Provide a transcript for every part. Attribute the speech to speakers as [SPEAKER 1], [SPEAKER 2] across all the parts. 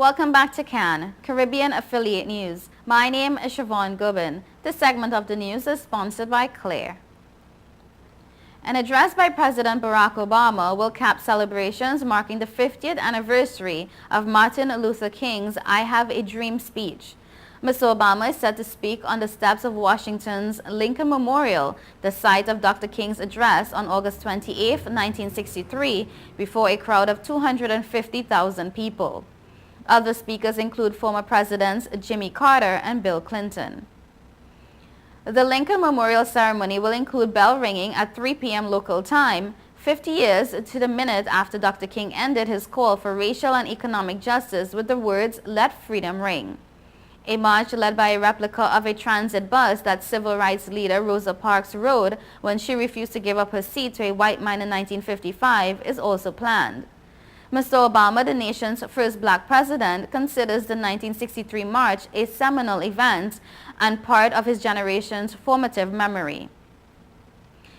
[SPEAKER 1] Welcome back to CAN, Caribbean Affiliate News. My name is Siobhan Gubin. This segment of the news is sponsored by Claire. An address by President Barack Obama will cap celebrations marking the 50th anniversary of Martin Luther King's I Have a Dream speech. Mr. Obama is set to speak on the steps of Washington's Lincoln Memorial, the site of Dr. King's address on August 28, 1963, before a crowd of 250,000 people. Other speakers include former Presidents Jimmy Carter and Bill Clinton. The Lincoln Memorial ceremony will include bell ringing at 3 p.m. local time, 50 years to the minute after Dr. King ended his call for racial and economic justice with the words, "Let freedom ring." A march led by a replica of a transit bus that civil rights leader Rosa Parks rode when she refused to give up her seat to a white man in 1955 is also planned. Mr. Obama, the nation's first black president, considers the 1963 march a seminal event and part of his generation's formative memory.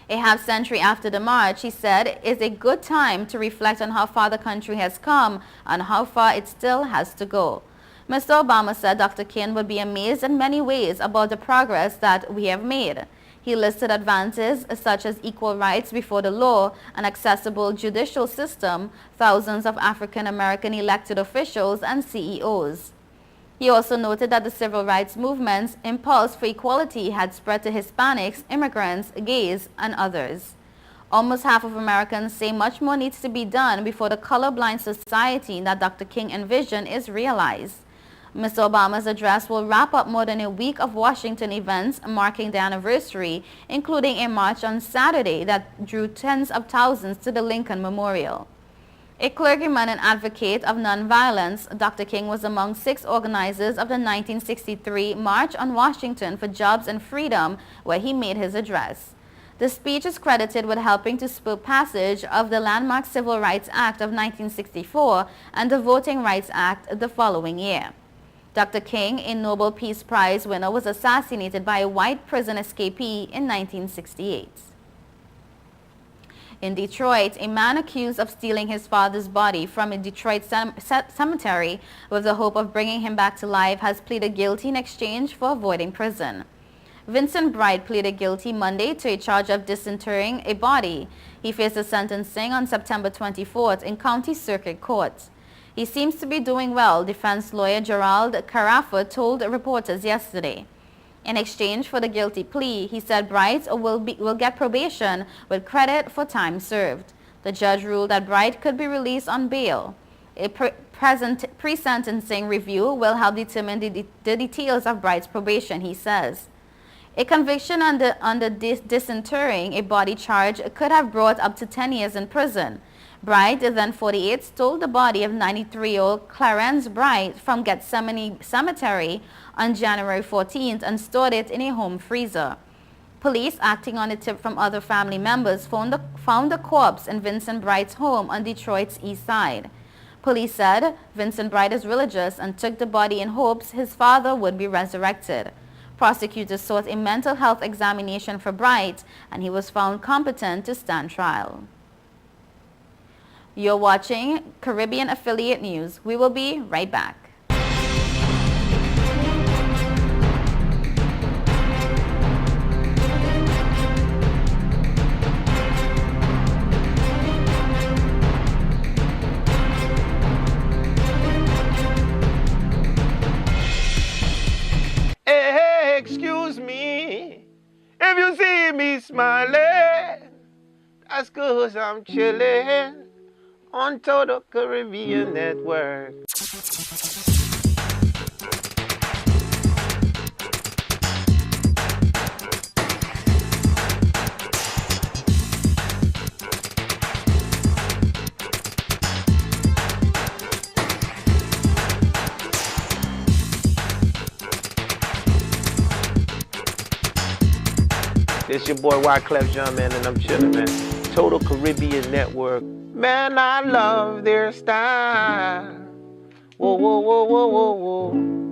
[SPEAKER 1] A half-century after the march, he said, is a good time to reflect on how far the country has come and how far it still has to go. Mr. Obama said Dr. King would be amazed in many ways about the progress that we have made. He listed advances such as equal rights before the law, an accessible judicial system, thousands of African American elected officials and CEOs. He also noted that the civil rights movement's impulse for equality had spread to Hispanics, immigrants, gays, and others. Almost half of Americans say much more needs to be done before the colorblind society that Dr. King envisioned is realized. Mr. Obama's address will wrap up more than a week of Washington events marking the anniversary, including a march on Saturday that drew tens of thousands to the Lincoln Memorial. A clergyman and advocate of nonviolence, Dr. King was among 6 organizers of the 1963 March on Washington for Jobs and Freedom, where he made his address. The speech is credited with helping to spur passage of the landmark Civil Rights Act of 1964 and the Voting Rights Act the following year. Dr. King, a Nobel Peace Prize winner, was assassinated by a white prison escapee in 1968. In Detroit, a man accused of stealing his father's body from a Detroit cemetery with the hope of bringing him back to life has pleaded guilty in exchange for avoiding prison. Vincent Bright pleaded guilty Monday to a charge of disinterring a body. He faces sentencing on September 24th in County Circuit Court. He seems to be doing well, defense lawyer Gerald Carafa told reporters yesterday. In exchange for the guilty plea, he said Bright will get probation with credit for time served. The judge ruled that Bright could be released on bail. A pre-sentencing review will help determine the details of Bright's probation, he says. A conviction under disinterring a body charge could have brought up to 10 years in prison. Bright, then 48, stole the body of 93-year-old Clarence Bright from Gethsemane Cemetery on January 14th and stored it in a home freezer. Police, acting on a tip from other family members, found the corpse in Vincent Bright's home on Detroit's east side. Police said Vincent Bright is religious and took the body in hopes his father would be resurrected. Prosecutors sought a mental health examination for Bright, and he was found competent to stand trial. You're watching Caribbean Affiliate News. We will be right back.
[SPEAKER 2] Hey, excuse me, if you see me smiling, that's 'cause I'm chilling on Total Caribbean Network. This your boy Wyclef Jean, man, and I'm chillin', man. Total Caribbean Network. Man, I love their style. Whoa, whoa, whoa, whoa, whoa, whoa.